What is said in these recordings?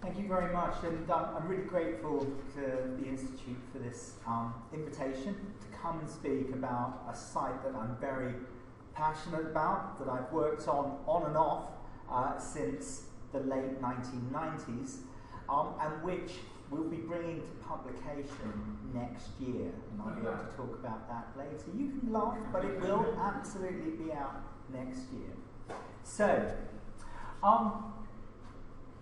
Thank you very much, and I'm really grateful to the Institute for this invitation to come and speak about a site that I'm very passionate about, that I've worked on and off since the late 1990s, and which we'll be bringing to publication next year, and I'll be able to talk about that later. You can laugh, but it will absolutely be out next year. So,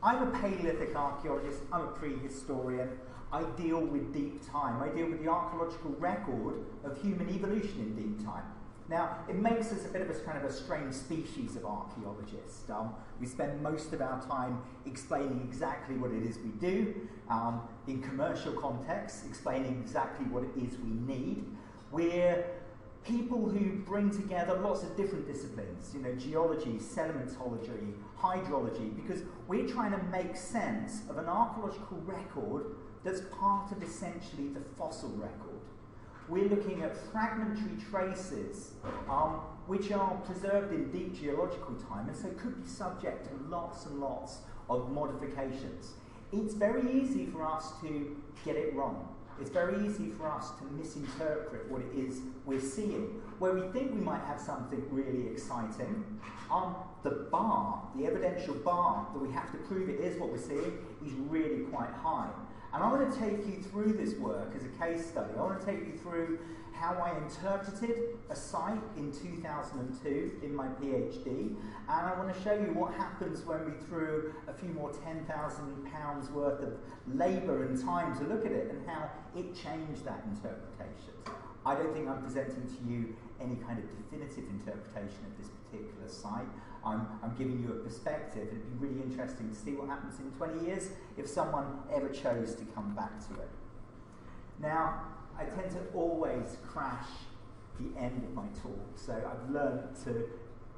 I'm a Paleolithic archaeologist, I'm a prehistorian, I deal with deep time. I deal with the archaeological record of human evolution in deep time. Now, it makes us a bit of a kind of a strange species of archaeologist. We spend most of our time explaining exactly what it is we do, in commercial context, explaining exactly what it is we need. We're people who bring together lots of different disciplines, geology, sedimentology, hydrology, because we're trying to make sense of an archaeological record that's part of essentially the fossil record. We're looking at fragmentary traces which are preserved in deep geological time, and so could be subject to lots and lots of modifications. It's very easy for us to get it wrong. It's very easy for us to misinterpret what it is we're seeing. Where we think we might have something really exciting, the bar, the evidential bar that we have to prove it is what we're seeing, is really quite high. And I want to take you through this work as a case study. I want to take you through how I interpreted a site in 2002 in my PhD, and I want to show you what happens when we threw a few more £10,000 worth of labour and time to look at it, and how it changed that interpretation. I don't think I'm presenting to you any kind of definitive interpretation of this particular site. I'm giving you a perspective. It'd be really interesting to see what happens in 20 years if someone ever chose to come back to it. Now, I tend to always crash the end of my talk, so I've learned to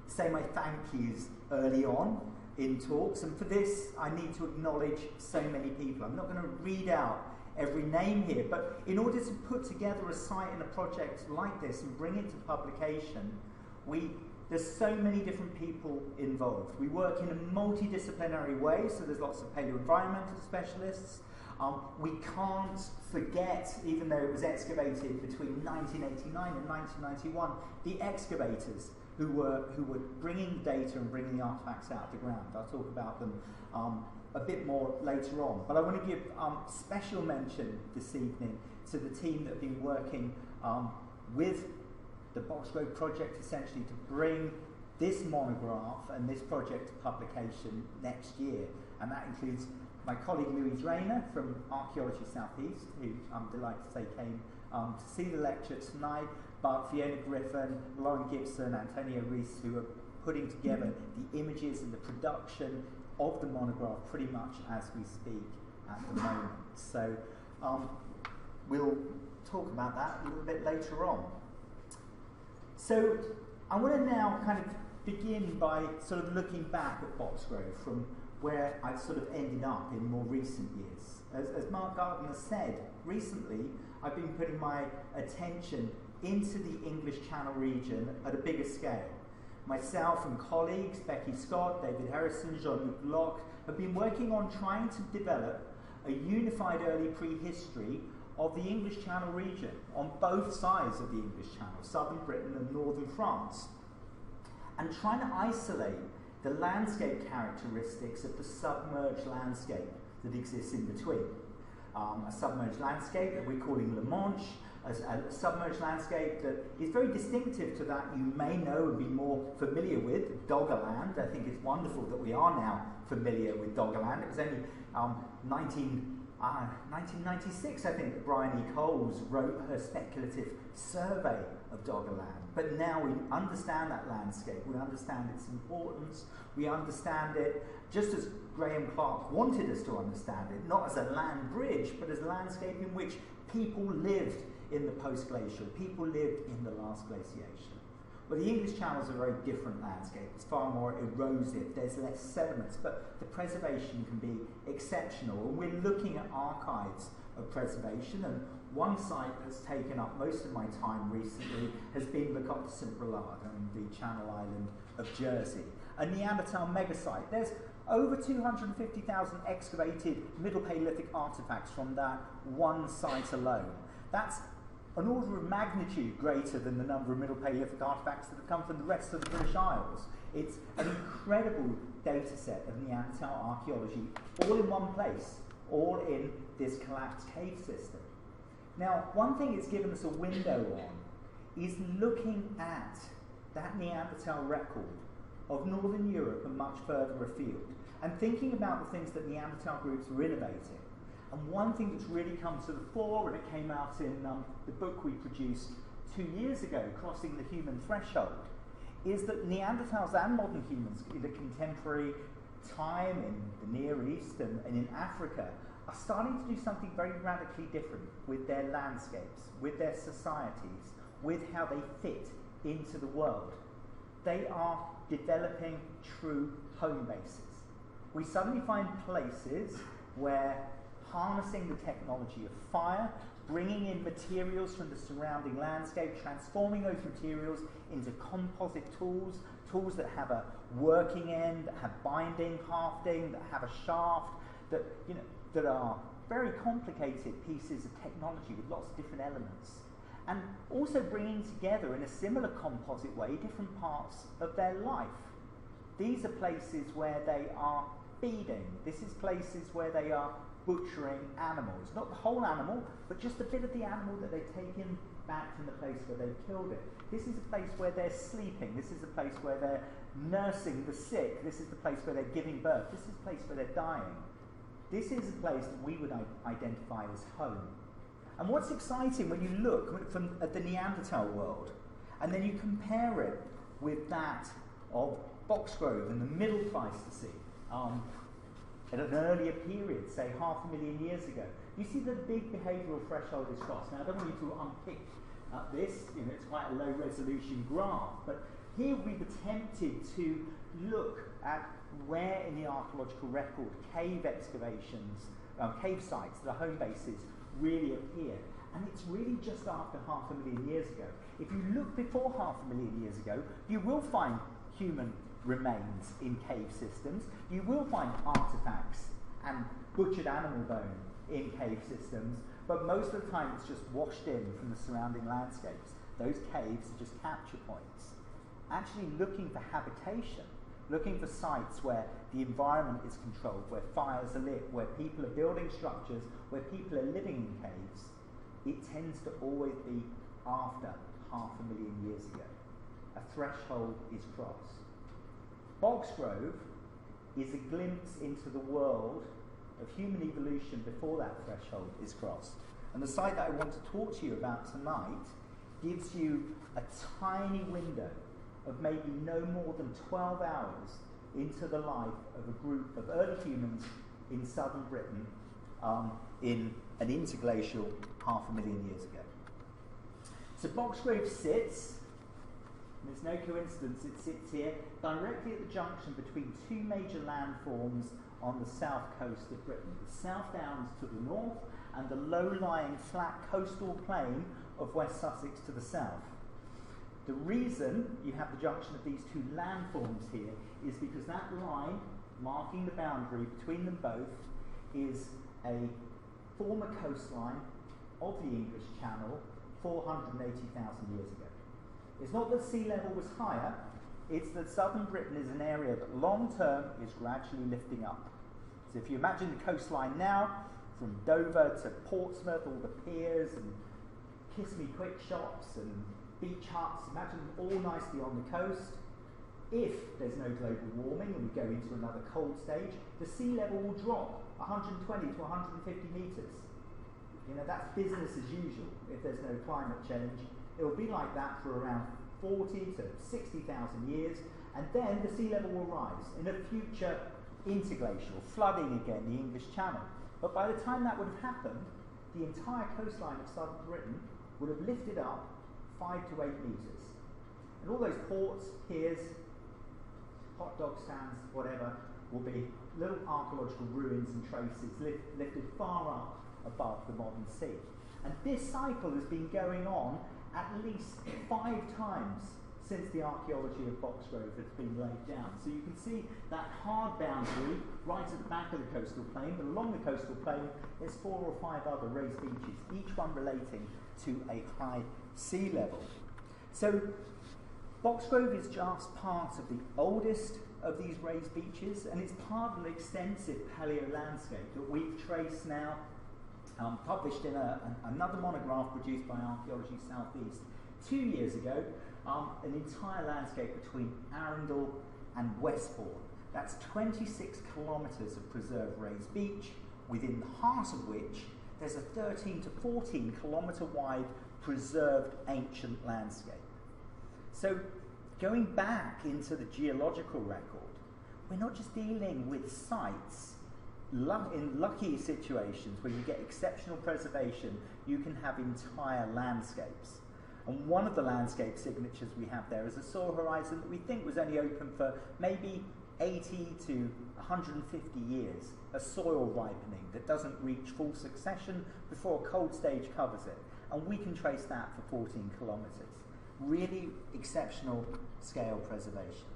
say my thank yous early on in talks, and for this I need to acknowledge so many people. I'm not going to read out every name here, but in order to put together a site and a project like this and bring it to publication, there's so many different people involved. We work in a multidisciplinary way, so there's lots of paleoenvironmental specialists. We can't forget, even though it was excavated between 1989 and 1991, the excavators who were bringing data and bringing the artifacts out of the ground. I'll talk about them a bit more later on. But I want to give special mention this evening to the team that have been working with the Boxgrove project, essentially to bring this monograph and this project to publication next year. And that includes my colleague Louise Rayner from Archaeology Southeast, who I'm delighted to say came to see the lecture tonight, but Fiona Griffin, Lauren Gibson, Antonio Rees, who are putting together the images and the production of the monograph pretty much as we speak at the moment. So we'll talk about that a little bit later on. So I want to now kind of begin by sort of looking back at Boxgrove from where I've sort of ended up in more recent years. As Mark Gardner said, recently I've been putting my attention into the English Channel region at a bigger scale. Myself and colleagues, Becky Scott, David Harrison, Jean-Luc Locke, have been working on trying to develop a unified early prehistory of the English Channel region on both sides of the English Channel, southern Britain and northern France, and trying to isolate the landscape characteristics of the submerged landscape that exists in between. A submerged landscape that we're calling La Manche, a submerged landscape that is very distinctive to that you may know and be more familiar with, Doggerland. I think it's wonderful that we are now familiar with Doggerland. It was only 1996, I think, that Brian E. Coles wrote her speculative survey of Doggerland. But now we understand that landscape, we understand its importance, we understand it just as Graham Clark wanted us to understand it, not as a land bridge, but as a landscape in which people lived in the post-glacial, people lived in the last glaciation. Well, the English Channel is a very different landscape. It's far more erosive, there's less sediments, but the preservation can be exceptional. And we're looking at archives of preservation, and one site that's taken up most of my time recently has been the Côte de Saint-Brelade on the Channel Island of Jersey. A Neanderthal megasite. There's Over 250,000 excavated Middle Paleolithic artefacts from that one site alone. That's an order of magnitude greater than the number of Middle Paleolithic artefacts that have come from the rest of the British Isles. It's an incredible data set of Neanderthal archaeology, all in one place, all in this collapsed cave system. Now, one thing it's given us a window on is looking at that Neanderthal record of Northern Europe and much further afield, and thinking about the things that Neanderthal groups were innovating. And one thing that's really come to the fore, and it came out in the book we produced 2 years ago, Crossing the Human Threshold, is that Neanderthals and modern humans in the contemporary time in the Near East and in Africa are starting to do something very radically different with their landscapes, with their societies, with how they fit into the world. They are developing true home bases. We suddenly find places where harnessing the technology of fire, bringing in materials from the surrounding landscape, transforming those materials into composite tools, tools that have a working end, that have binding, hafting, that have a shaft, that are very complicated pieces of technology with lots of different elements. And also bringing together in a similar composite way different parts of their life. These are places where they are feeding. This is places where they are butchering animals. Not the whole animal, but just a bit of the animal that they've taken back from the place where they've killed it. This is a place where they're sleeping. This is a place where they're nursing the sick. This is the place where they're giving birth. This is a place where they're dying. This is a place that we would identify as home. And what's exciting when you look at the Neanderthal world, and then you compare it with that of Boxgrove in the Middle Pleistocene, at an earlier period, say 500,000 years ago, you see the big behavioural threshold is crossed. Now, I don't want you to unpick this, it's quite a low resolution graph, but here we've attempted to look at where in the archaeological record cave excavations, cave sites, the home bases, really appear. And it's really just after 500,000 years ago. If you look before 500,000 years ago, you will find human remains in cave systems. You will find artifacts and butchered animal bone in cave systems, but most of the time it's just washed in from the surrounding landscapes. Those caves are just capture points. Actually looking for habitation, looking for sites where the environment is controlled, where fires are lit, where people are building structures, where people are living in caves, it tends to always be after 500,000 years ago. A threshold is crossed. Boxgrove is a glimpse into the world of human evolution before that threshold is crossed. And the site that I want to talk to you about tonight gives you a tiny window of maybe no more than 12 hours into the life of a group of early humans in southern Britain in an interglacial 500,000 years ago. So Boxgrove sits, and there's no coincidence it sits here, directly at the junction between two major landforms on the south coast of Britain. The South Downs to the north and the low-lying flat coastal plain of West Sussex to the south. The reason you have the junction of these two landforms here is because that line marking the boundary between them both is a former coastline of the English Channel 480,000 years ago. It's not that sea level was higher, it's that southern Britain is an area that long term is gradually lifting up. So if you imagine the coastline now, from Dover to Portsmouth, all the piers and kiss me quick shops and beach huts, imagine them all nicely on the coast. If there's no global warming and we go into another cold stage, the sea level will drop 120 to 150 metres. That's business as usual if there's no climate change. It will be like that for around 40 to 60,000 years, and then the sea level will rise in a future interglacial, flooding again the English Channel. But by the time that would have happened, the entire coastline of southern Britain would have lifted up 5 to 8 metres. And all those ports, piers, hot dog stands, whatever, will be little archaeological ruins and traces lifted far up above the modern sea. And this cycle has been going on at least 5 times since the archaeology of Boxgrove has been laid down. So you can see that hard boundary right at the back of the coastal plain, but along the coastal plain there's 4 or 5 other raised beaches, each one relating to a high sea level. So Boxgrove is just part of the oldest of these raised beaches, and it's part of an extensive paleo landscape that we've traced now, published in another monograph produced by Archaeology Southeast 2 years ago, an entire landscape between Arundel and Westbourne. That's 26 kilometres of preserved raised beach, within the heart of which there's a 13 to 14 kilometre wide preserved ancient landscape. So going back into the geological record, we're not just dealing with sites. In lucky situations where you get exceptional preservation, you can have entire landscapes. And one of the landscape signatures we have there is a soil horizon that we think was only open for maybe 80 to 150 years, a soil ripening that doesn't reach full succession before a cold stage covers it. And we can trace that for 14 kilometres. Really exceptional scale preservation.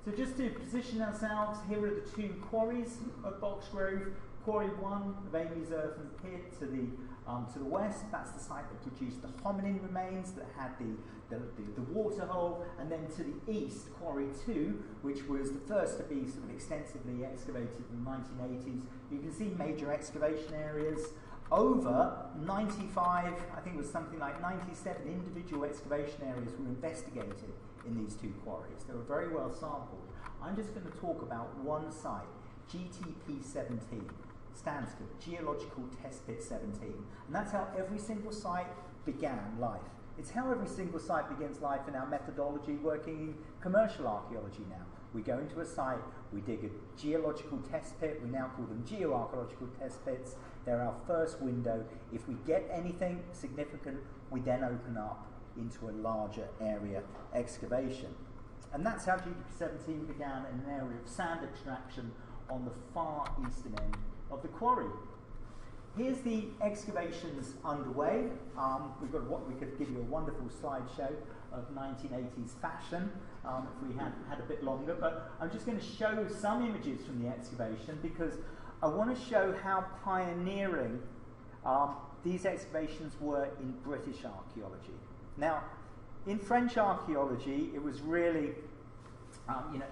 So just to position ourselves, here are the 2 quarries of Boxgrove. Quarry 1 of Amy's Earthen Pit to the west, that's the site that produced the hominin remains that had the waterhole, and then to the east, Quarry 2, which was the first to be sort of extensively excavated in the 1980s. You can see major excavation areas. Over 95, I think it was something like 97 individual excavation areas were investigated in these 2 quarries. They were very well sampled. I'm just going to talk about one site, GTP 17. Stands for Geological Test Pit 17. And that's how every single site began life. It's how every single site begins life in our methodology working in commercial archaeology now. We go into a site, we dig a geological test pit, we now call them geoarchaeological test pits. They're our first window. If we get anything significant, we then open up into a larger area excavation. And that's how GTP 17 began in an area of sand extraction on the far eastern end of the quarry. Here's the excavations underway. We could give you a wonderful slideshow of 1980s fashion if we had a bit longer, but I'm just going to show some images from the excavation because I want to show how pioneering these excavations were in British archaeology. Now, in French archaeology, it was really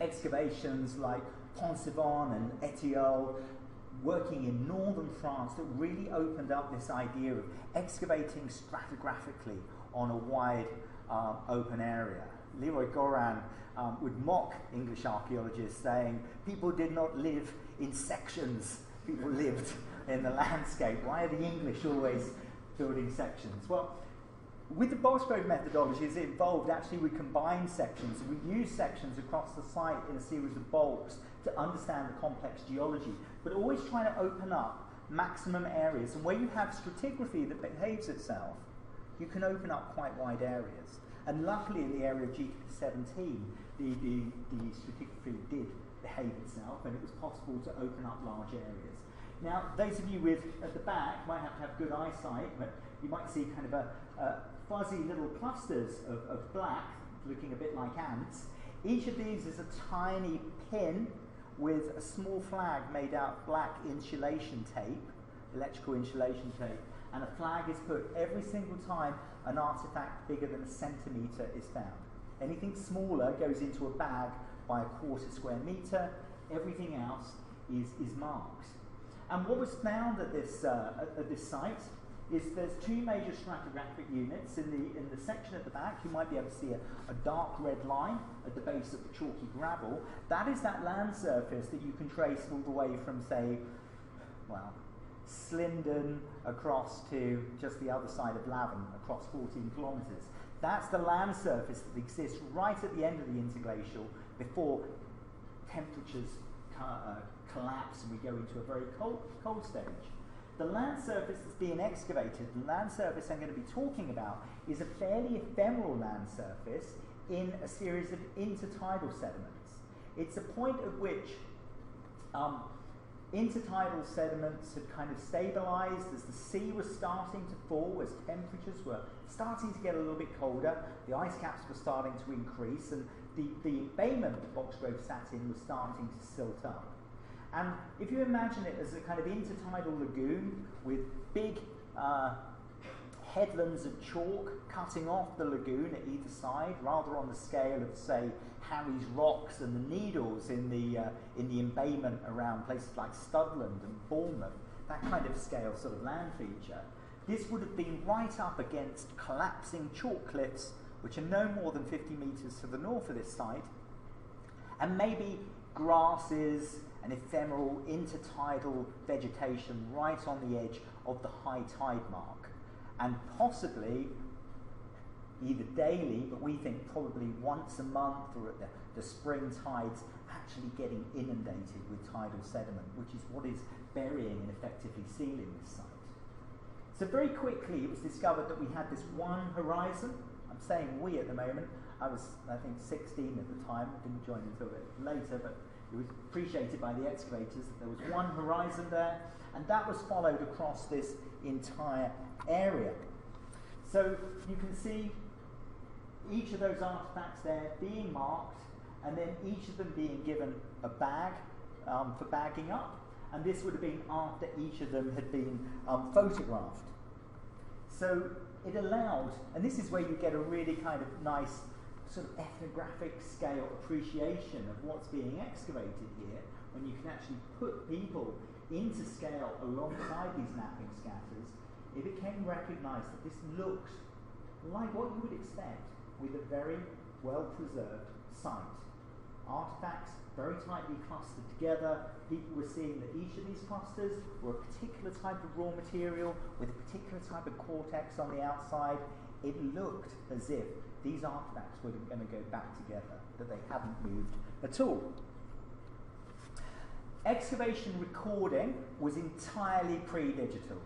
excavations like Poncevin and Étiole, working in northern France, that really opened up this idea of excavating stratigraphically on a wide open area. Leroy Goran would mock English archaeologists, saying people did not live in sections, people lived in the landscape. Why are the English always building sections? Well, with the Boxgrove methodologies, it involved actually we combined sections. We used sections across the site in a series of bulks to understand the complex geology, but always trying to open up maximum areas. And where you have stratigraphy that behaves itself, you can open up quite wide areas. And luckily in the area of GTP-17, the stratigraphy did behave itself, and it was possible to open up large areas. Now, those of you at the back might have to have good eyesight, but you might see kind of a fuzzy little clusters of black, looking a bit like ants. Each of these is a tiny pin with a small flag made out of black insulation tape, electrical insulation tape, and a flag is put every single time an artifact bigger than a centimetre is found. Anything smaller goes into a bag by a quarter square metre. Everything else is marked. And what was found at this site is there's 2 major stratigraphic units. In the section at the back, you might be able to see a dark red line at the base of the chalky gravel. That is that land surface that you can trace all the way from, say, Slindon across to just the other side of Lavan, across 14 kilometres. That's the land surface that exists right at the end of the interglacial before temperatures collapse and we go into a very cold stage. The land surface that's being excavated, the land surface I'm going to be talking about, is a fairly ephemeral land surface in a series of intertidal sediments. It's a point at which Intertidal sediments had kind of stabilised as the sea was starting to fall, as temperatures were starting to get a little bit colder, the ice caps were starting to increase, and the embayment that Boxgrove sat in was starting to silt up. And if you imagine it as a kind of intertidal lagoon with big headlands of chalk cutting off the lagoon at either side, rather on the scale of, say, Harry's Rocks and the Needles in the embayment around places like Studland and Bournemouth, that kind of scale sort of land feature. This would have been right up against collapsing chalk cliffs, which are no more than 50 metres to the north of this site, and maybe grasses and ephemeral intertidal vegetation right on the edge of the high tide mark, and possibly either daily, but we think probably once a month or at the spring tides, actually getting inundated with tidal sediment, which is what is burying and effectively sealing this site. So very quickly it was discovered that we had this one horizon. I'm saying we at the moment. I was, I think, 16 at the time, didn't join until a bit later, but it was appreciated by the excavators that there was one horizon there, and that was followed across this entire area. So you can see each of those artifacts there being marked, and then each of them being given a bag for bagging up, and this would have been after each of them had been photographed. So it allowed, and this is where you get a really kind of nice sort of ethnographic scale appreciation of what's being excavated here, when you can actually put people into scale alongside these napping scatters. It became recognised that this looked like what you would expect with a very well-preserved site. Artefacts very tightly clustered together. People were seeing that each of these clusters were a particular type of raw material with a particular type of cortex on the outside. It looked as if these artefacts were going to go back together, that they hadn't moved at all. Excavation recording was entirely pre-digital,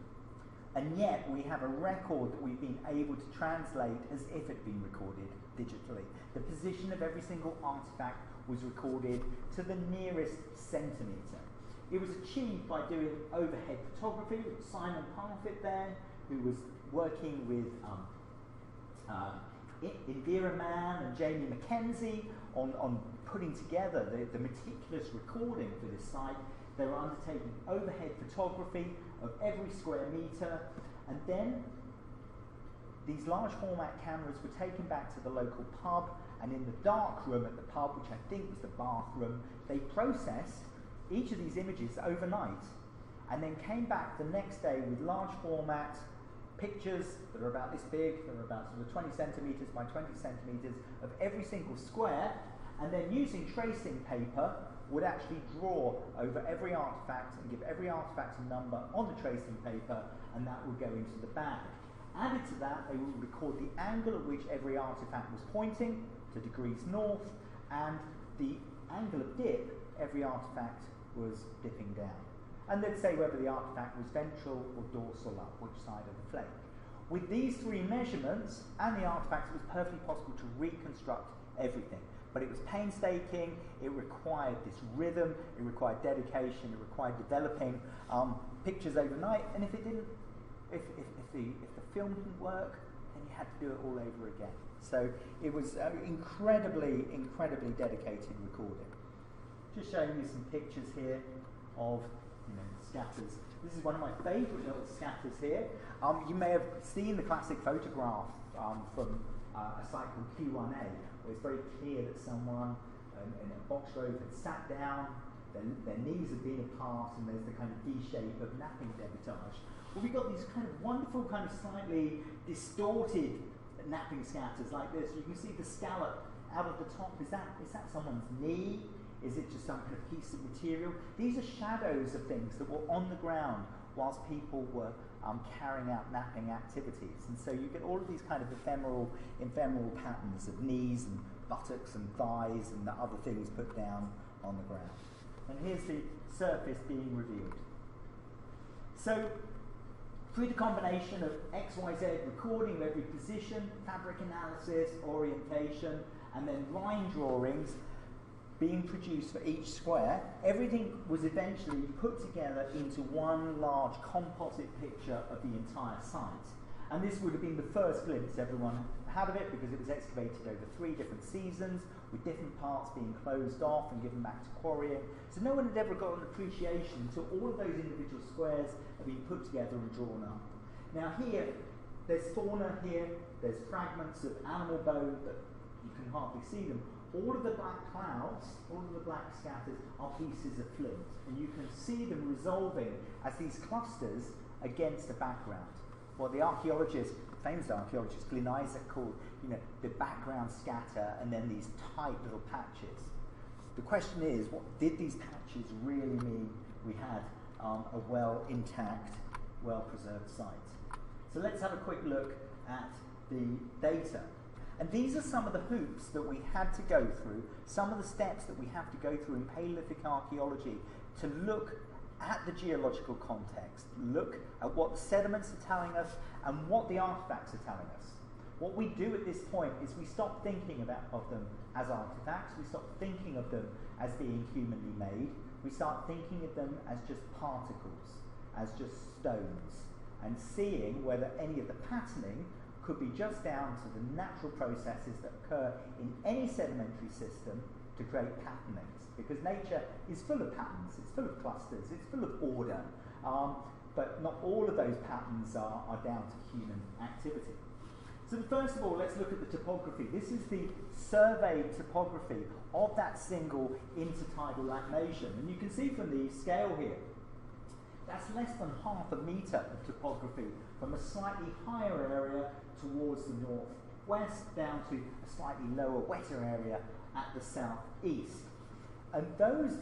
and yet we have a record that we've been able to translate as if it had been recorded digitally. The position of every single artifact was recorded to the nearest centimetre. It was achieved by doing overhead photography. Simon Parfitt there, who was working with Indira Mann and Jamie Mackenzie on putting together the meticulous recording for this site. They were undertaking overhead photography of every square metre, and then these large format cameras were taken back to the local pub, and in the dark room at the pub, which I think was the bathroom, they processed each of these images overnight, and then came back the next day with large format pictures that are about this big, that are about sort of 20 centimetres by 20 centimetres of every single square, and then using tracing paper would actually draw over every artefact and give every artefact a number on the tracing paper, and that would go into the bag. Added to that, they would record the angle at which every artefact was pointing to degrees north, and the angle of dip every artefact was dipping down. And they'd say whether the artefact was ventral or dorsal up, which side of the flake. With these three measurements and the artefacts, it was perfectly possible to reconstruct everything. But it was painstaking, it required this rhythm, it required dedication, it required developing pictures overnight, and if it didn't, if the film didn't work, then you had to do it all over again. So it was incredibly dedicated recording. Just showing you some pictures here of scatters. This is one of my favourite little scatters here. You may have seen the classic photograph from a site called Q1A, where it's very clear that someone in a Boxgrove had sat down, their knees had been apart, and there's the kind of V shape of napping debitage. Well, we've got these kind of wonderful, kind of slightly distorted napping scatters like this. You can see the scallop out of the top. Is that someone's knee? Is it just some kind of piece of material? These are shadows of things that were on the ground whilst people were carrying out napping activities. And so you get all of these kind of ephemeral patterns of knees and buttocks and thighs and the other things put down on the ground. And here's the surface being revealed. So through the combination of XYZ recording of every position, fabric analysis, orientation, and then line drawings, being produced for each square, everything was eventually put together into one large composite picture of the entire site. And this would have been the first glimpse everyone had of it, because it was excavated over 3 different seasons, with different parts being closed off and given back to quarrying. So no one had ever got an appreciation until all of those individual squares had been put together and drawn up. Now here, there's fauna here, there's fragments of animal bone that you can hardly see them. All of the black clouds, all of the black scatters are pieces of flint, and you can see them resolving as these clusters against a background. What the archaeologist, famous archaeologist Glyn Isaac, called, the background scatter, and then these tight little patches. The question is, what did these patches really mean we had a well intact, well preserved site? So let's have a quick look at the data. And these are some of the hoops that we had to go through, some of the steps that we have to go through in Paleolithic archaeology to look at the geological context, look at what the sediments are telling us and what the artifacts are telling us. What we do at this point is we stop thinking of them as artifacts, we stop thinking of them as being humanly made, we start thinking of them as just particles, as just stones, and seeing whether any of the patterning could be just down to the natural processes that occur in any sedimentary system to create patternings. Because nature is full of patterns, it's full of clusters, it's full of order, but not all of those patterns are down to human activity. So first of all, let's look at the topography. This is the surveyed topography of that single intertidal lacnation. And you can see from the scale here, that's less than half a metre of topography from a slightly higher area towards the northwest down to a slightly lower, wetter area at the southeast. And those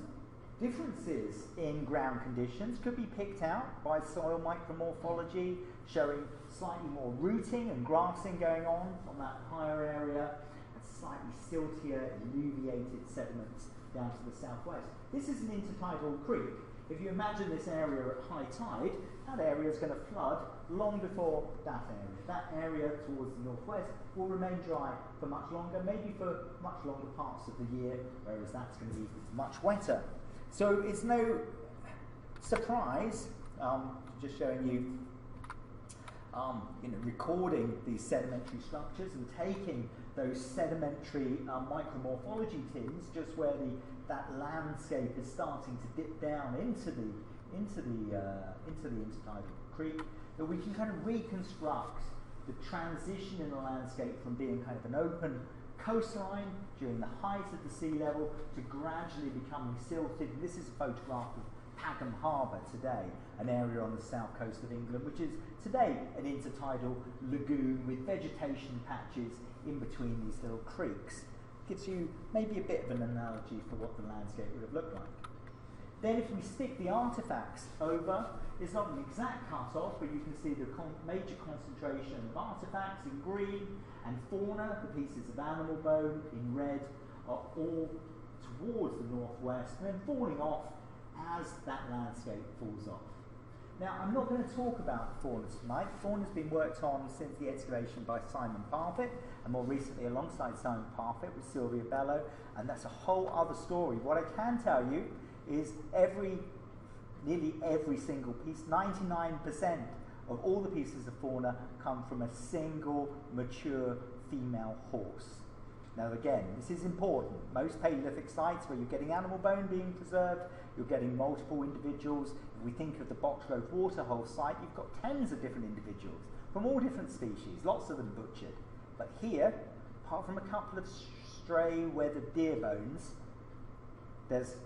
differences in ground conditions could be picked out by soil micromorphology, showing slightly more rooting and grassing going on that higher area, and slightly siltier, alluviated sediments down to the southwest. This is an intertidal creek. If you imagine this area at high tide, that area is going to flood long before that area. That area towards the northwest will remain dry for much longer, maybe for much longer parts of the year, whereas that's going to be much wetter. So it's no surprise, just showing you, recording these sedimentary structures and taking those sedimentary micromorphology tins, just where that landscape is starting to dip down into the intertidal creek, that we can kind of reconstruct the transition in the landscape from being kind of an open coastline during the height of the sea level to gradually becoming silted. This is a photograph of Pagham Harbour today, an area on the south coast of England, which is today an intertidal lagoon with vegetation patches in between these little creeks. Gives you maybe a bit of an analogy for what the landscape would have looked like. Then if we stick the artifacts over, it's not an exact cut-off, but you can see the major concentration of artifacts in green, and fauna, the pieces of animal bone in red, are all towards the northwest, and then falling off as that landscape falls off. Now, I'm not going to talk about fauna tonight. Fauna's been worked on since the excavation by Simon Parfitt, and more recently alongside Simon Parfitt with Sylvia Bello, and that's a whole other story. What I can tell you is nearly every single piece, 99% of all the pieces of fauna come from a single mature female horse. Now again, this is important. Most Paleolithic sites where you're getting animal bone being preserved, you're getting multiple individuals. If we think of the Boxgrove waterhole site, you've got tens of different individuals from all different species, lots of them butchered. But here, apart from a couple of stray weathered deer bones, there's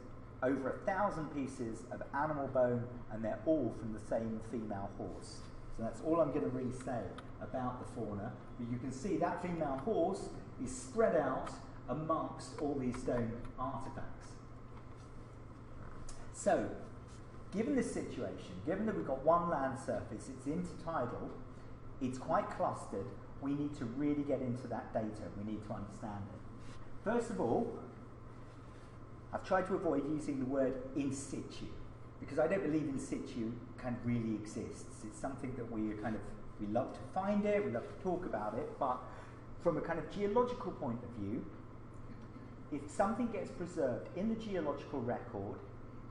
over 1,000 pieces of animal bone, and they're all from the same female horse. So that's all I'm going to really say about the fauna. But you can see that female horse is spread out amongst all these stone artifacts. So, given this situation, given that we've got one land surface, it's intertidal, it's quite clustered, we need to really get into that data, we need to understand it. First of all, I've tried to avoid using the word in situ, because I don't believe in situ kind of really exists. It's something that we love to find it, we love to talk about it, but from a kind of geological point of view, if something gets preserved in the geological record,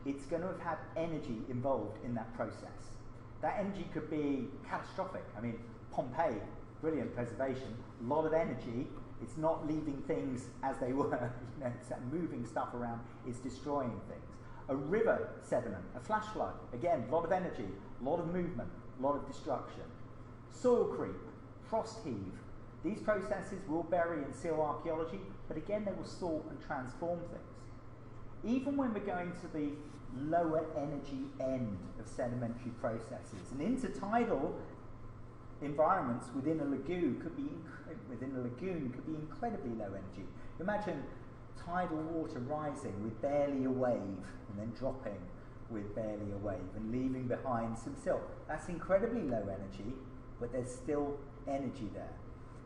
it's going to have had energy involved in that process. That energy could be catastrophic. I mean, Pompeii, brilliant preservation, a lot of energy. It's not leaving things as they were, it's moving stuff around, it's destroying things. A river sediment, a flash flood, again, a lot of energy, a lot of movement, a lot of destruction. Soil creep, frost heave, these processes will bury and seal archaeology, but again, they will sort and transform things. Even when we're going to the lower energy end of sedimentary processes, and intertidal environments within a lagoon could be incredibly low energy. Imagine tidal water rising with barely a wave and then dropping with barely a wave and leaving behind some silt. That's incredibly low energy, but there's still energy there.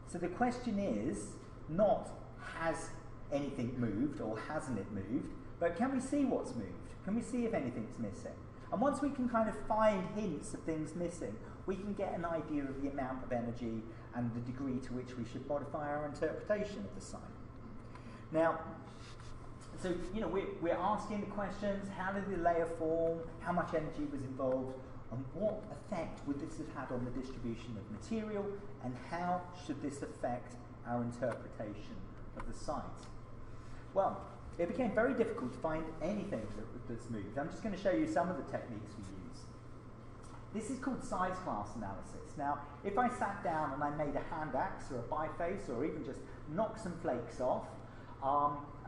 So the question is not has anything moved or hasn't it moved, but can we see what's moved? Can we see if anything's missing? And once we can kind of find hints of things missing, we can get an idea of the amount of energy and the degree to which we should modify our interpretation of the site. Now, so we're asking the questions: how did the layer form? How much energy was involved? And what effect would this have had on the distribution of material? And how should this affect our interpretation of the site? Well, it became very difficult to find anything that's moved. I'm just going to show you some of the techniques we use. This is called size class analysis. Now, if I sat down and I made a hand axe or a biface or even just knocked some flakes off,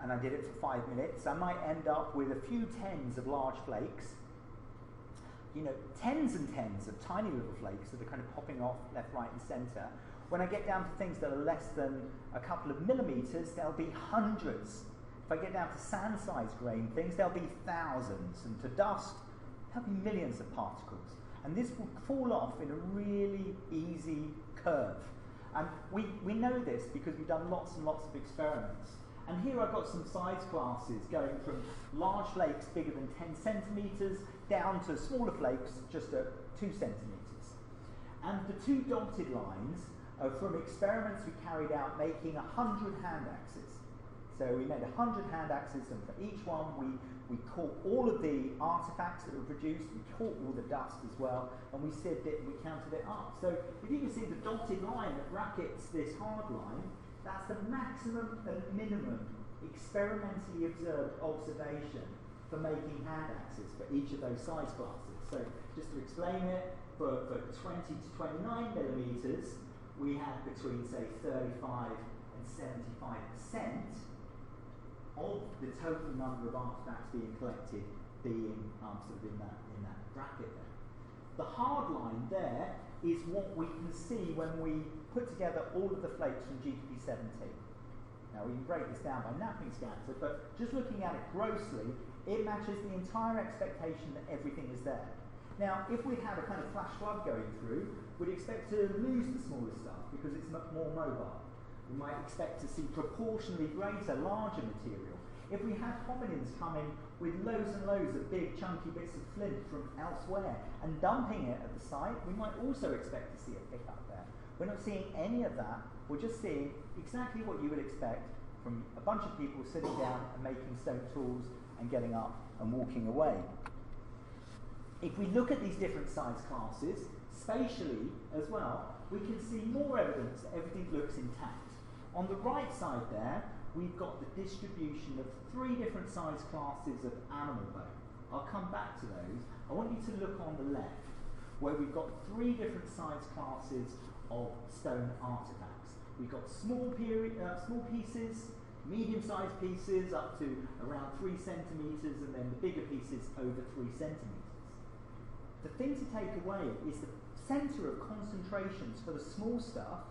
and I did it for 5 minutes, I might end up with a few tens of large flakes, tens and tens of tiny little flakes that are kind of popping off left, right, and centre. When I get down to things that are less than a couple of millimetres, there'll be hundreds. If I get down to sand-sized grain things, there'll be thousands. And to dust, there'll be millions of particles. And this will fall off in a really easy curve. And we know this because we've done lots and lots of experiments. And here I've got some size classes going from large flakes bigger than 10 centimetres down to smaller flakes just at 2 centimetres. And the two dotted lines are from experiments we carried out making 100 hand axes. So we made 100 hand axes, and for each one we caught all of the artifacts that were produced, we caught all the dust as well, and we sieved it and we counted it up. So if you can see the dotted line that brackets this hard line, that's the maximum and minimum experimentally observed observation for making hand axes for each of those size classes. So just to explain it, for 20 to 29 millimetres, we had between, say, 35 and 75% of the total number of artifacts being collected being sort of in that bracket there. The hard line there is what we can see when we put together all of the flakes from GTP 17. Now we can break this down by napping scatter, but just looking at it grossly, it matches the entire expectation that everything is there. Now, if we had a kind of flash flood going through, we'd expect to lose the smaller stuff because it's more mobile. We might expect to see proportionally greater, larger material. If we had hominins coming with loads and loads of big, chunky bits of flint from elsewhere and dumping it at the site, we might also expect to see a pickup there. We're not seeing any of that. We're just seeing exactly what you would expect from a bunch of people sitting down and making stone tools and getting up and walking away. If we look at these different size classes, spatially as well, we can see more evidence that everything looks intact. On the right side there, we've got the distribution of 3 different size classes of animal bone. I'll come back to those. I want you to look on the left, where we've got 3 different size classes of stone artifacts. We've got small pieces, medium-sized pieces up to around 3 centimetres, and then the bigger pieces over 3 centimetres. The thing to take away is the centre of concentrations for the small stuff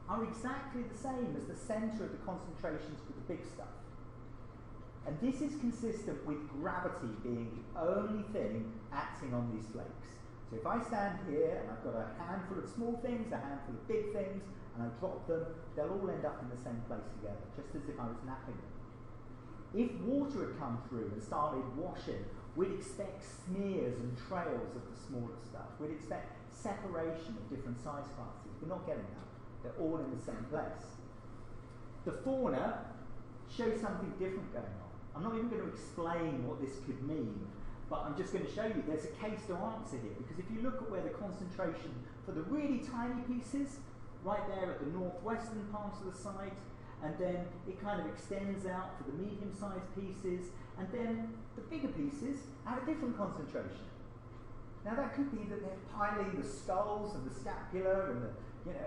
are exactly the same as the centre of the concentrations for the big stuff. And this is consistent with gravity being the only thing acting on these flakes. So if I stand here and I've got a handful of small things, a handful of big things, and I drop them, they'll all end up in the same place together, just as if I was napping them. If water had come through and started washing, we'd expect smears and trails of the smaller stuff. We'd expect separation of different size classes. We're not getting that. They're all in the same place. The fauna show something different going on. I'm not even going to explain what this could mean, but I'm just going to show you there's a case to answer here, because if you look at where the concentration for the really tiny pieces, right there at the northwestern part of the site, and then it kind of extends out for the medium-sized pieces, and then the bigger pieces have a different concentration. Now that could be that they're piling the skulls and the scapula and the,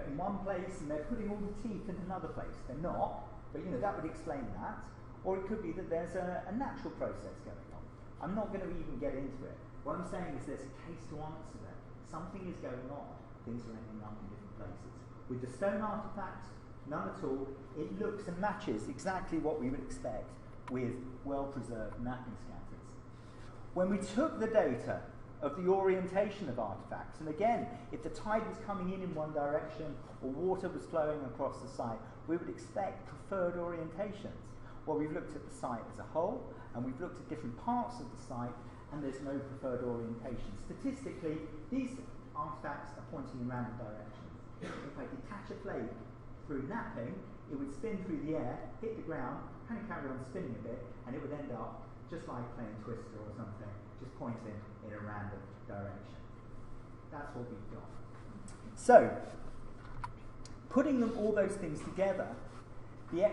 in one place, and they're putting all the teeth in another place. They're not, but that would explain that. Or it could be that there's a natural process going on. I'm not going to even get into it. What I'm saying is there's a case to answer there. Something is going on. Things are ending up in different places. With the stone artifacts, none at all. It looks and matches exactly what we would expect with well-preserved napping scatters. When we took the data of the orientation of artifacts, and again, if the tide was coming in one direction or water was flowing across the site, we would expect preferred orientations. Well, we've looked at the site as a whole, and we've looked at different parts of the site, and there's no preferred orientation. Statistically, these artifacts are pointing in random directions. If I detach a flake through napping, it would spin through the air, hit the ground, kind of carry on spinning a bit, and it would end up just like playing Twister or something, just pointing in a random direction. That's what we've got. So, putting all those things together, the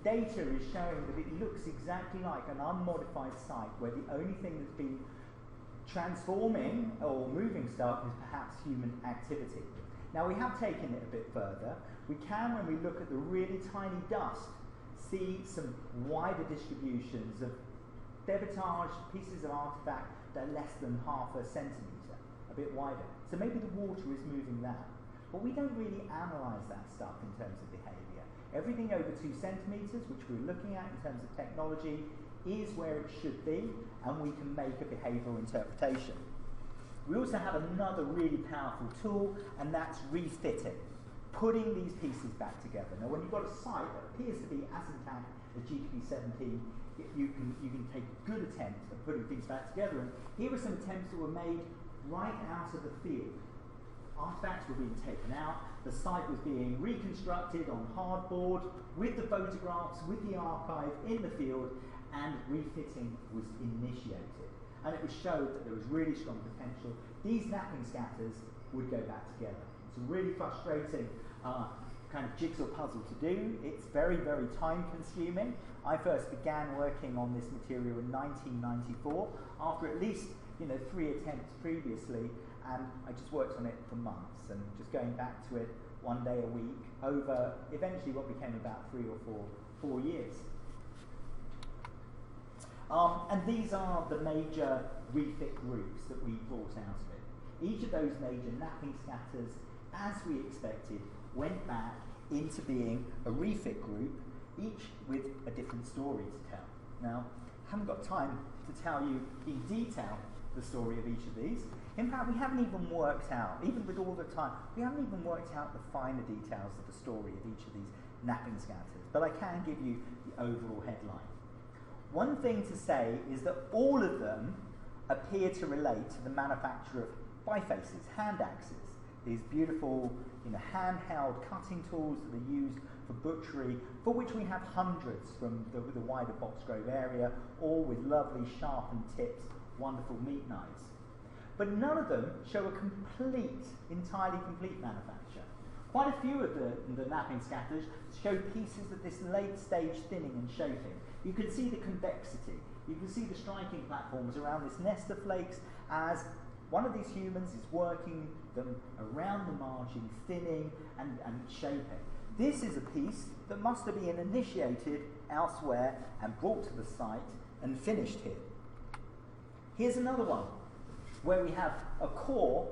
data is showing that it looks exactly like an unmodified site where the only thing that's been transforming or moving stuff is perhaps human activity. Now we have taken it a bit further. We can, when we look at the really tiny dust, see some wider distributions of debitage pieces of artifact that are less than half a centimetre, a bit wider. So maybe the water is moving that. But we don't really analyse that stuff in terms of behaviour. Everything over 2 centimetres, which we're looking at in terms of technology, is where it should be, and we can make a behavioural interpretation. We also have another really powerful tool, and that's refitting, putting these pieces back together. Now, when you've got a site that appears to be as intact as GTP17, you can take a good attempt at putting things back together. And here are some attempts that were made right out of the field. Artifacts were being taken out, the site was being reconstructed on hardboard with the photographs, with the archive in the field, and refitting was initiated. And it was showed that there was really strong potential. These napping scatters would go back together. It's a really frustrating kind of jigsaw puzzle to do. It's very, very time consuming. I first began working on this material in 1994 after at least 3 attempts previously, and I just worked on it for months and just going back to it one day a week over eventually what became about 3 or 4 years. And these are the major refit groups that we brought out of it. Each of those major napping scatters, as we expected, went back into being a refit group, each with a different story to tell. Now, I haven't got time to tell you in detail the story of each of these. In fact, we haven't even worked out, even with all the time, we haven't even worked out the finer details of the story of each of these napping scatters, but I can give you the overall headline. One thing to say is that all of them appear to relate to the manufacture of bifaces, hand axes, these beautiful handheld cutting tools that are used for butchery, for which we have hundreds from the wider Boxgrove area, all with lovely sharpened tips, wonderful meat knives. But none of them show a entirely complete manufacture. Quite a few of the napping scatters show pieces of this late stage thinning and shaping. You can see the convexity. You can see the striking platforms around this nest of flakes as one of these humans is working them around the margin, thinning and shaping. This is a piece that must have been initiated elsewhere and brought to the site and finished here. Here's another one where we have a core,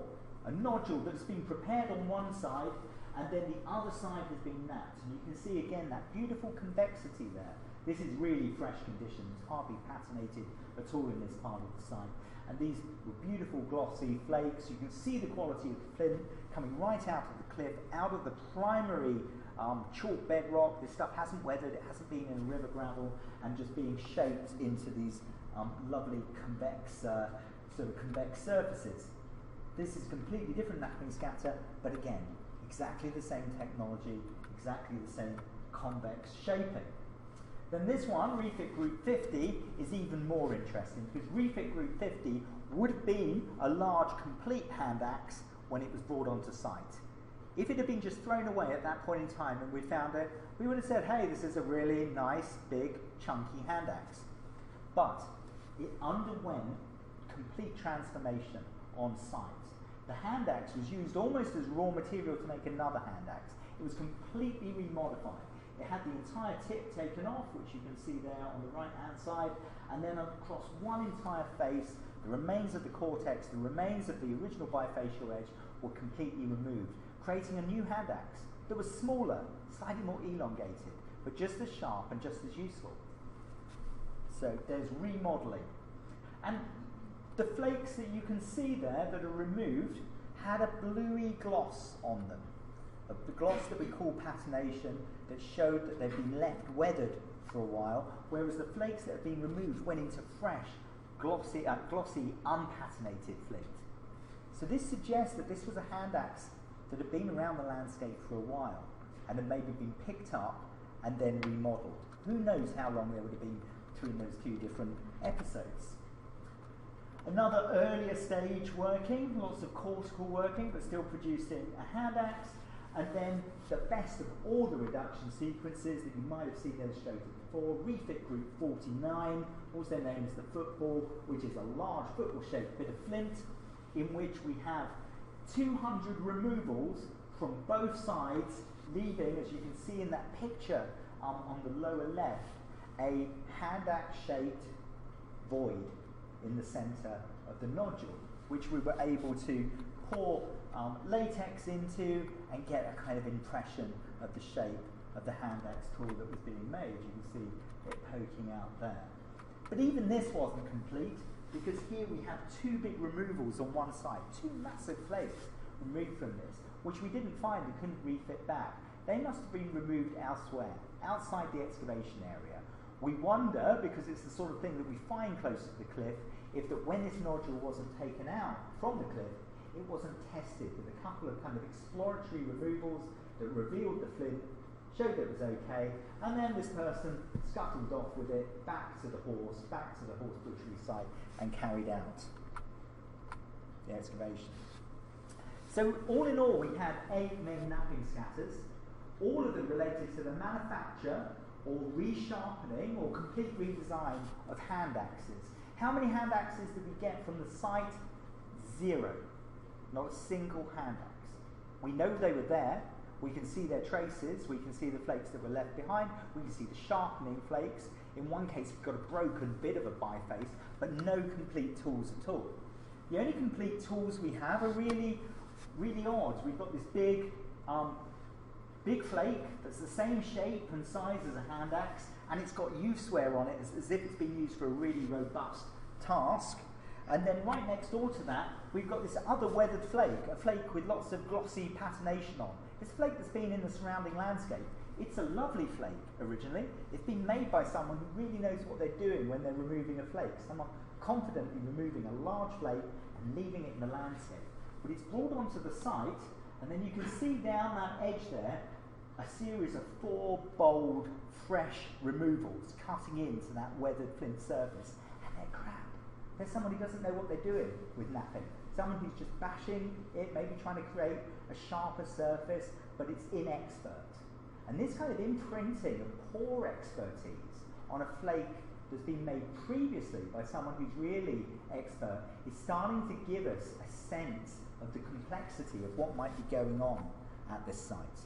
a nodule that's been prepared on one side, and then the other side has been napped. And you can see again that beautiful convexity there. This is really fresh conditions, hardly patinated at all in this part of the site. And these were beautiful glossy flakes. You can see the quality of the flint coming right out of the cliff, out of the primary chalk bedrock. This stuff hasn't weathered, it hasn't been in river gravel, and just being shaped into these lovely convex surfaces. This is a completely different napping scatter, but again, exactly the same technology, exactly the same convex shaping. Then this one, Refit Group 50, is even more interesting because Refit Group 50 would have been a large complete hand axe when it was brought onto site. If it had been just thrown away at that point in time and we found it, we would have said, hey, this is a really nice, big, chunky hand axe. But it underwent complete transformation on site. The hand axe was used almost as raw material to make another hand axe. It was completely remodified. It had the entire tip taken off, which you can see there on the right-hand side, and then across one entire face, the remains of the cortex, the remains of the original bifacial edge were completely removed, creating a new hand axe that was smaller, slightly more elongated, but just as sharp and just as useful. So there's remodeling. And the flakes that you can see there that are removed had a bluey gloss on them. The gloss that we call patination that showed that they'd been left weathered for a while, whereas the flakes that had been removed went into fresh, glossy, unpatinated flint. So this suggests that this was a hand axe that had been around the landscape for a while and had maybe been picked up and then remodelled. Who knows how long there would have been between those two different episodes. Another earlier stage working, lots of cortical working, but still producing a hand axe. And then the best of all the reduction sequences that you might have seen illustrated before, Refit Group 49, also known as the football, which is a large football-shaped bit of flint, in which we have 200 removals from both sides, leaving, as you can see in that picture on the lower left, a hand axe-shaped void in the centre of the nodule, which we were able to pour latex into and get a kind of impression of the shape of the hand axe tool that was being made. You can see it poking out there. But even this wasn't complete, because here we have two big removals on one side, two massive flakes removed from this, which we didn't find, we couldn't refit back. They must have been removed elsewhere, outside the excavation area. We wonder, because it's the sort of thing that we find close to the cliff, if that when this nodule wasn't taken out from the cliff, it wasn't tested with a couple of kind of exploratory removals that revealed the flint, showed that it was okay, and then this person scuttled off with it back to the horse butchery site, and carried out the excavation. So all in all, we had 8 main napping scatters, all of them related to the manufacture or resharpening or complete redesign of hand axes. How many hand axes did we get from the site? 0. Not a single hand axe. We know they were there. We can see their traces. We can see the flakes that were left behind. We can see the sharpening flakes. In one case, we've got a broken bit of a biface, but no complete tools at all. The only complete tools we have are really, really odd. We've got this big flake that's the same shape and size as a hand axe, and it's got use wear on it as if it's been used for a really robust task. And then right next door to that, we've got this other weathered flake, a flake with lots of glossy patination on. It's a flake that's been in the surrounding landscape. It's a lovely flake originally. It's been made by someone who really knows what they're doing when they're removing a flake. Someone confidently removing a large flake and leaving it in the landscape. But it's brought onto the site, and then you can see down that edge there a series of 4 bold, fresh removals cutting into that weathered flint surface. And they're crap. There's someone who doesn't know what they're doing with napping. Someone who's just bashing it, maybe trying to create a sharper surface, but it's inexpert. And this kind of imprinting of poor expertise on a flake that's been made previously by someone who's really expert is starting to give us a sense of the complexity of what might be going on at this site.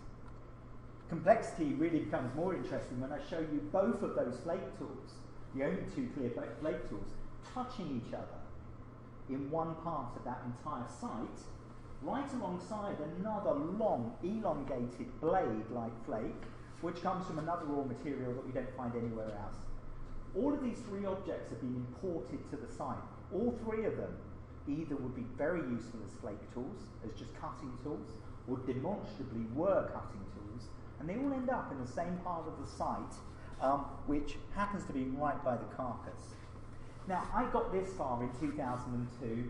Complexity really becomes more interesting when I show you both of those flake tools, the only 2 clear flake tools, touching each other in one part of that entire site, right alongside another long, elongated blade-like flake, which comes from another raw material that we don't find anywhere else. All of these 3 objects have been imported to the site. All 3 of them either would be very useful as flake tools, as just cutting tools, or demonstrably were cutting tools, and they all end up in the same part of the site, which happens to be right by the carcass. Now, I got this far in 2002,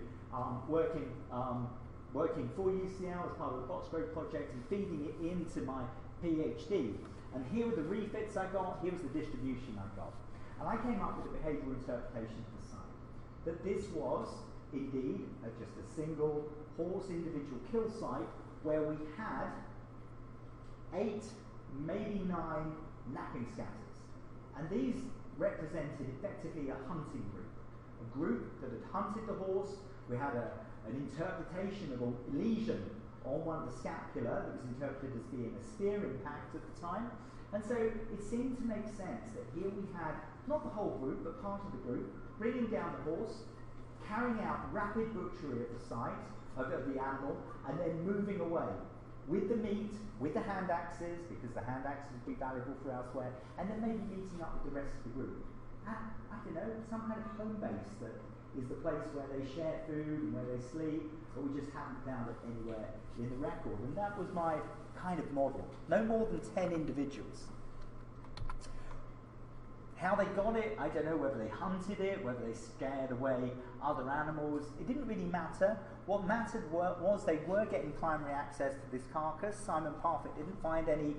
working for UCL as part of the Boxgrove project and feeding it into my PhD. And here were the refits I got, here was the distribution I got. And I came up with a behavioural interpretation for the site. That this was, indeed, just a single horse individual kill site where we had 8, maybe 9 napping scatters. And these represented effectively a hunting group. A group that had hunted the horse. We had an interpretation of a lesion on one of the scapula that was interpreted as being a spear impact at the time. And so it seemed to make sense that here we had, not the whole group, but part of the group, bringing down the horse, carrying out rapid butchery at the site of the animal, and then moving away with the meat, with the hand axes, because the hand axes would be valuable for elsewhere, and then maybe meeting up with the rest of the group. At, I don't know, some kind of home base that is the place where they share food and where they sleep, but we just haven't found it anywhere in the record. And that was my kind of model. No more than 10 individuals. How they got it, I don't know, whether they hunted it, whether they scared away other animals. It didn't really matter. What mattered was they were getting primary access to this carcass. Simon Parfitt didn't find any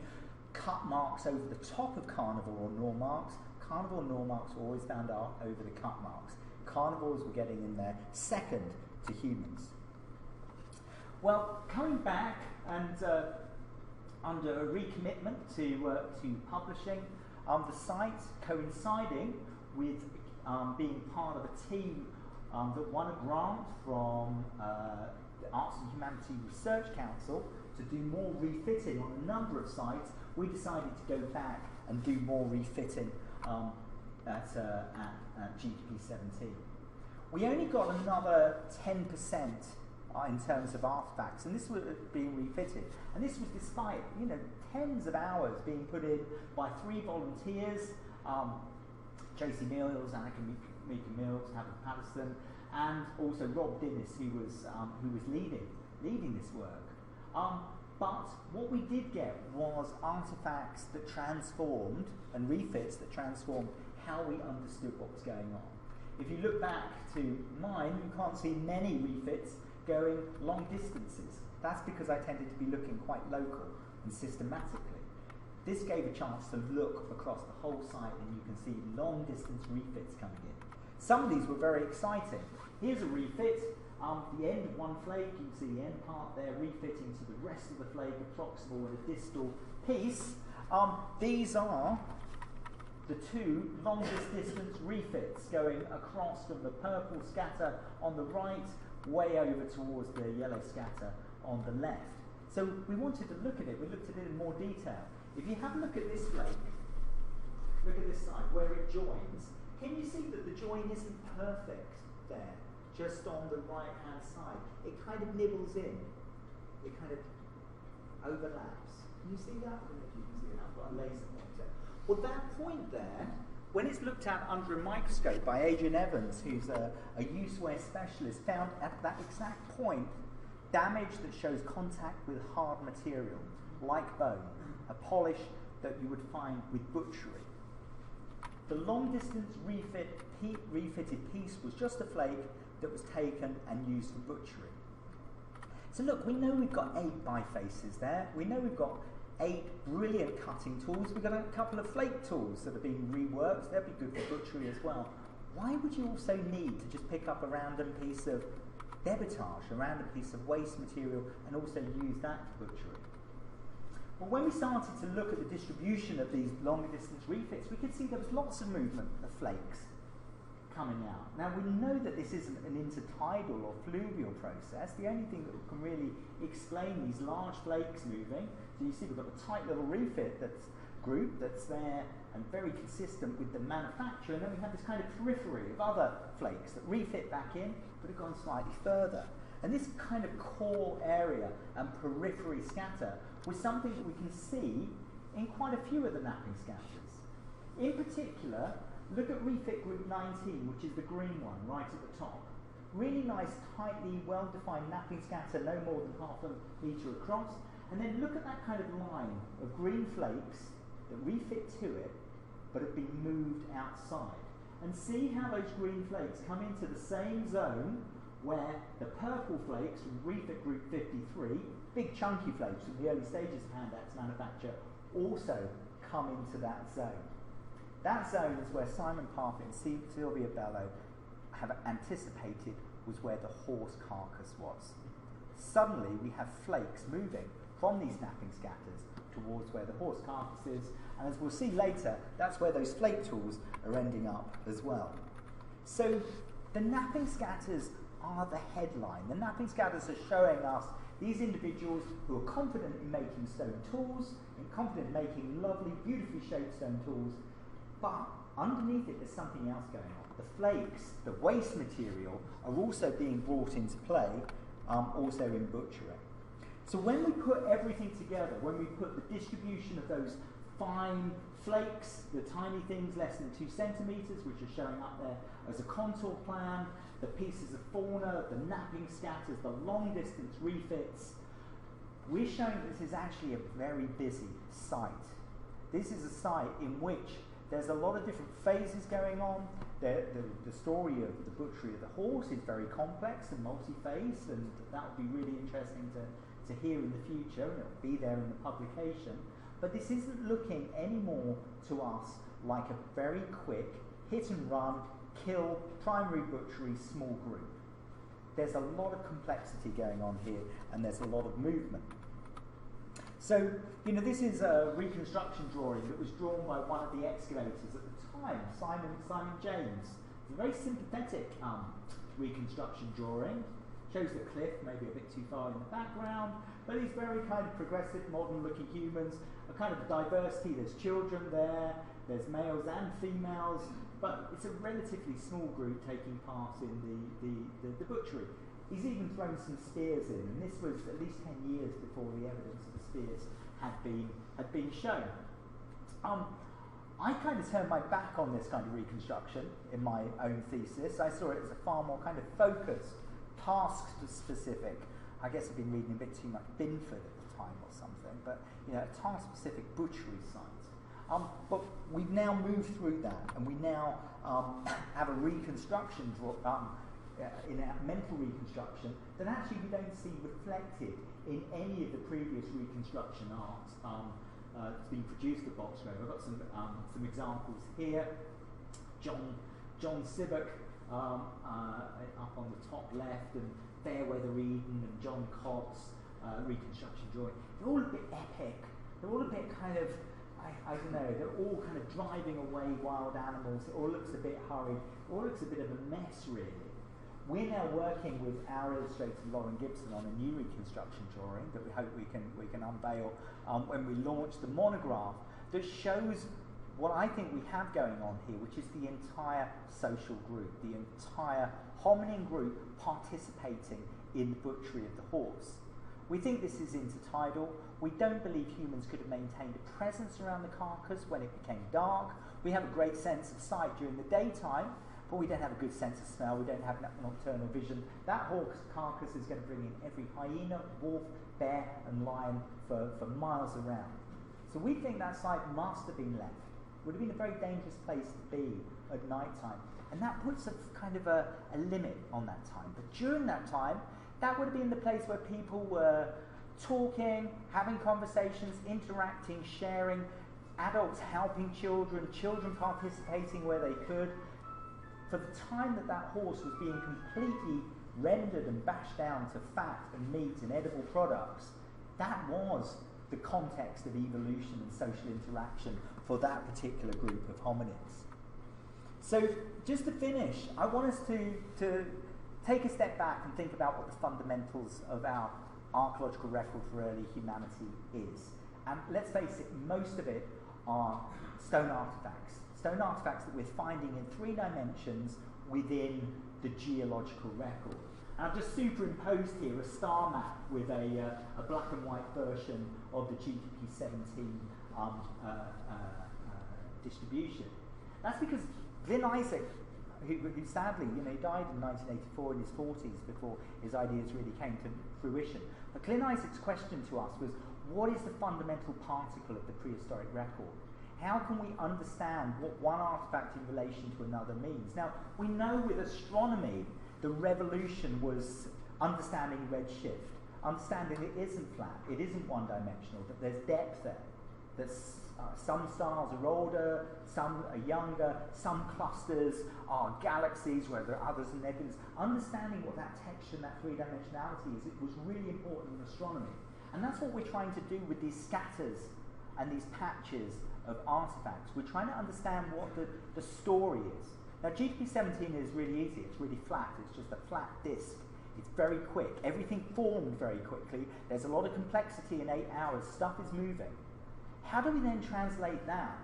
cut marks over the top of carnivore or gnaw marks. Carnivore gnaw marks were always found out over the cut marks. Carnivores were getting in there second to humans. Well, coming back and under a recommitment to publishing, the site coinciding with being part of a team that won a grant from the Arts and Humanities Research Council to do more refitting on a number of sites, we decided to go back and do more refitting at GDP 17. We only got another 10% in terms of artefacts, and this was being refitted. And this was despite, tens of hours being put in by 3 volunteers, Tracy Mills, Annika Mika Mills, Howard Patterson, and also Rob Dinnis, who was leading this work. But what we did get was artefacts that transformed, and refits that transformed how we understood what was going on. If you look back to mine, you can't see many refits going long distances. That's because I tended to be looking quite local and systematically. This gave a chance to look across the whole site, and you can see long distance refits coming in. Some of these were very exciting. Here's a refit, the end of one flake, you can see the end part there refitting to the rest of the flake, a proximal and a distal piece. These are the 2 longest distance refits going across from the purple scatter on the right, way over towards the yellow scatter on the left. So we wanted to look at it, we looked at it in more detail. If you have a look at this flake, look at this side where it joins, can you see that the join isn't perfect there, just on the right hand side? It kind of nibbles in, it kind of overlaps. Can you see that? I don't know if you can see it, I've got a laser pointer. Well, that point there, when it's looked at under a microscope by Adrian Evans, who's a use-wear specialist, found at that exact point damage that shows contact with hard material, like bone, a polish that you would find with butchery. The long-distance refitted piece was just a flake that was taken and used for butchery. So look, we know we've got 8 bifaces there. We know we've got 8 brilliant cutting tools. We've got a couple of flake tools that are being reworked. They'll be good for butchery as well. Why would you also need to just pick up a random piece of debitage, a random piece of waste material, and also use that for butchery? Well, when we started to look at the distribution of these long distance refits, we could see there was lots of movement of flakes coming out. Now, we know that this isn't an intertidal or fluvial process. The only thing that can really explain these large flakes moving, so you see we've got a tight little refit group that's there and very consistent with the manufacture, and then we have this kind of periphery of other flakes that refit back in but have gone slightly further. And this kind of core area and periphery scatter was something that we can see in quite a few of the napping scatters. In particular, look at Refit Group 19, which is the green one right at the top. Really nice, tightly, well-defined napping scatter, no more than ½ a metre across. And then look at that kind of line of green flakes that refit to it, but have been moved outside. And see how those green flakes come into the same zone where the purple flakes from Refit Group 53, big chunky flakes from the early stages of hand axe manufacture, also come into that zone. That zone is where Simon Parfitt and Sylvia Bello have anticipated was where the horse carcass was. Suddenly we have flakes moving from these napping scatters towards where the horse carcass is, and as we'll see later, that's where those flake tools are ending up as well. So the napping scatters are the headline. The napping scatters are showing us these individuals who are confident in making stone tools, and confident in making lovely, beautifully shaped stone tools, but underneath it there's something else going on. The flakes, the waste material, are also being brought into play, also in butchery. So when we put everything together, when we put the distribution of those fine flakes, the tiny things less than 2 centimetres, which are showing up there as a contour plan, the pieces of fauna, the napping scatters, the long distance refits, we're showing that this is actually a very busy site. This is a site in which there's a lot of different phases going on. The story of the butchery of the horse is very complex and multi-phased, and that will be really interesting to hear in the future, and it will be there in the publication. But this isn't looking anymore to us like a very quick hit and run, kill, primary butchery, small group. There's a lot of complexity going on here, and there's a lot of movement. So, this is a reconstruction drawing that was drawn by one of the excavators at the time, Simon James. It's a very sympathetic reconstruction drawing. Shows the cliff, maybe a bit too far in the background, but these very kind of progressive, modern-looking humans, a kind of diversity. There's children there, there's males and females, but it's a relatively small group taking part in the butchery. He's even thrown some spears in, and this was at least 10 years before the evidence of the spears had been shown. I kind of turned my back on this kind of reconstruction in my own thesis. I saw it as a far more kind of focused, task-specific. I guess I've been reading a bit too much Binford at the time or something, but a task-specific butchery site. But we've now moved through that, and we now have a reconstruction in our mental reconstruction that actually we don't see reflected in any of the previous reconstruction art that's been produced at Boxgrove. I've got some examples here. John Sibbock up on the top left, and Fairweather Eden and John Cobb's reconstruction drawing. They're all a bit epic. They're all a bit kind of, I don't know, they're all kind of driving away wild animals. It all looks a bit hurried. It all looks a bit of a mess, really. We're now working with our illustrator Lauren Gibson on a new reconstruction drawing that we hope we can unveil when we launch the monograph, that shows what I think we have going on here, which is the entire social group, the entire hominin group participating in the butchery of the horse. We think this is intertidal. We don't believe humans could have maintained a presence around the carcass when it became dark. We have a great sense of sight during the daytime, but we don't have a good sense of smell. We don't have nocturnal vision. That horse carcass is going to bring in every hyena, wolf, bear and lion for miles around. So we think that site must have been left. Would have been a very dangerous place to be at night time. And that puts a kind of a limit on that time. But during that time, that would have been the place where people were talking, having conversations, interacting, sharing, adults helping children, children participating where they could. For the time that horse was being completely rendered and bashed down to fat and meat and edible products, that was the context of evolution and social interaction for that particular group of hominids. So just to finish, I want us to take a step back and think about what the fundamentals of our archaeological record for early humanity is. And let's face it, most of it are stone artifacts that we're finding in 3 dimensions within the geological record. And I've just superimposed here a star map with a black and white version of the GPP17 distribution. That's because Glyn Isaac, who sadly, he died in 1984 in his 40s before his ideas really came to fruition. But Glyn Isaac's question to us was, what is the fundamental particle of the prehistoric record? How can we understand what one artifact in relation to another means? Now, we know with astronomy, the revolution was understanding redshift, understanding it isn't flat, it isn't one-dimensional, that there's depth there, that's some stars are older, some are younger, some clusters are galaxies, where there are others are nebulous. Understanding what that texture and that three-dimensionality is, it was really important in astronomy. And that's what we're trying to do with these scatters and these patches of artifacts. We're trying to understand what the story is. Now, GP17 is really easy. It's really flat. It's just a flat disk. It's very quick. Everything formed very quickly. There's a lot of complexity in 8 hours. Stuff is moving. How do we then translate that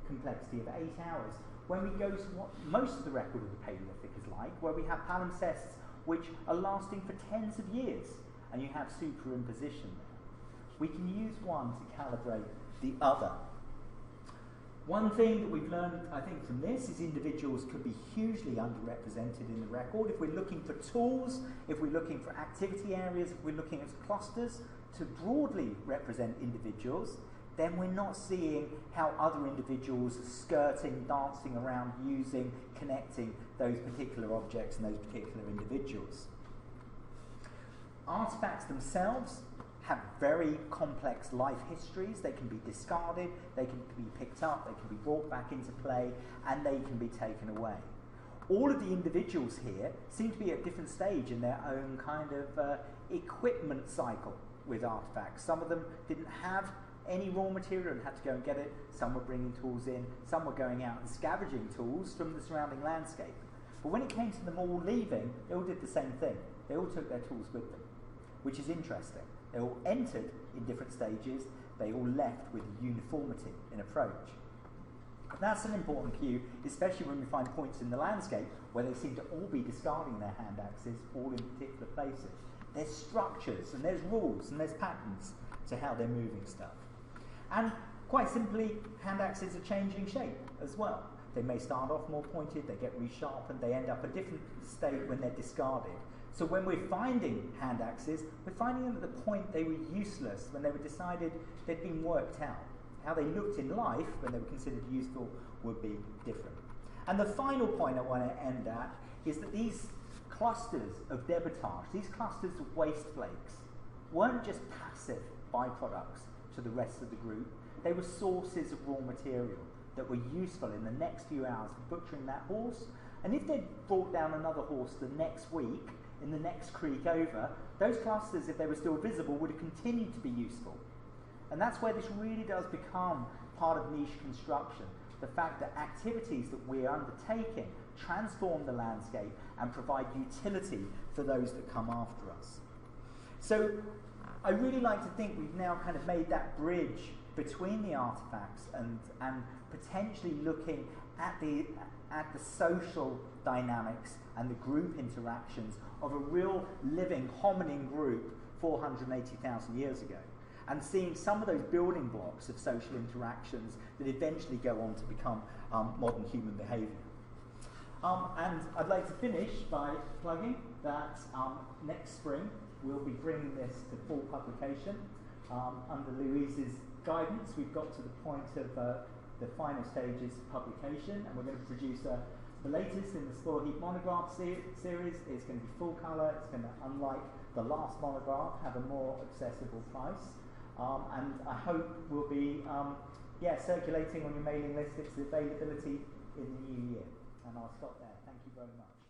complexity of 8 hours when we go to what most of the record of the Paleolithic is like, where we have palimpsests which are lasting for tens of years, and you have superimposition there? We can use one to calibrate the other. One thing that we've learned, I think, from this is individuals could be hugely underrepresented in the record. If we're looking for tools, if we're looking for activity areas, if we're looking at clusters to broadly represent individuals, then we're not seeing how other individuals are skirting, dancing around, using, connecting those particular objects and those particular individuals. Artifacts themselves have very complex life histories. They can be discarded, they can be picked up, they can be brought back into play, and they can be taken away. All of the individuals here seem to be at a different stage in their own kind of equipment cycle with artifacts. Some of them didn't have any raw material and had to go and get it. Some were bringing tools in, some were going out and scavenging tools from the surrounding landscape. But when it came to them all leaving, they all did the same thing. They all took their tools with them, which is interesting. They all entered in different stages, they all left with uniformity in approach. That's an important cue, especially when we find points in the landscape where they seem to all be discarding their hand axes, all in particular places. There's structures, and there's rules, and there's patterns to how they're moving stuff. And quite simply, hand axes are changing shape as well. They may start off more pointed, they get resharpened, they end up a different state when they're discarded. So when we're finding hand axes, we're finding them at the point they were useless, when they were decided they'd been worked out. How they looked in life, when they were considered useful, would be different. And the final point I want to end at is that these clusters of debitage, these clusters of waste flakes, weren't just passive byproducts to the rest of the group. They were sources of raw material that were useful in the next few hours for butchering that horse. And if they'd brought down another horse the next week, in the next creek over, those clusters, if they were still visible, would have continued to be useful. And that's where this really does become part of niche construction. The fact that activities that we're undertaking transform the landscape and provide utility for those that come after us. So I really like to think we've now kind of made that bridge between the artifacts and potentially looking at the social dynamics and the group interactions of a real living hominin group 480,000 years ago, and seeing some of those building blocks of social interactions that eventually go on to become modern human behaviour. And I'd like to finish by plugging that next spring we'll be bringing this to full publication. Under Louise's guidance, we've got to the point of the final stages of publication, and we're going to produce the latest in the Spore Heap monograph series. It's going to be full colour. It's going to, unlike the last monograph, have a more accessible price. And I hope we'll be circulating on your mailing list its availability in the new year. And I'll stop there. Thank you very much.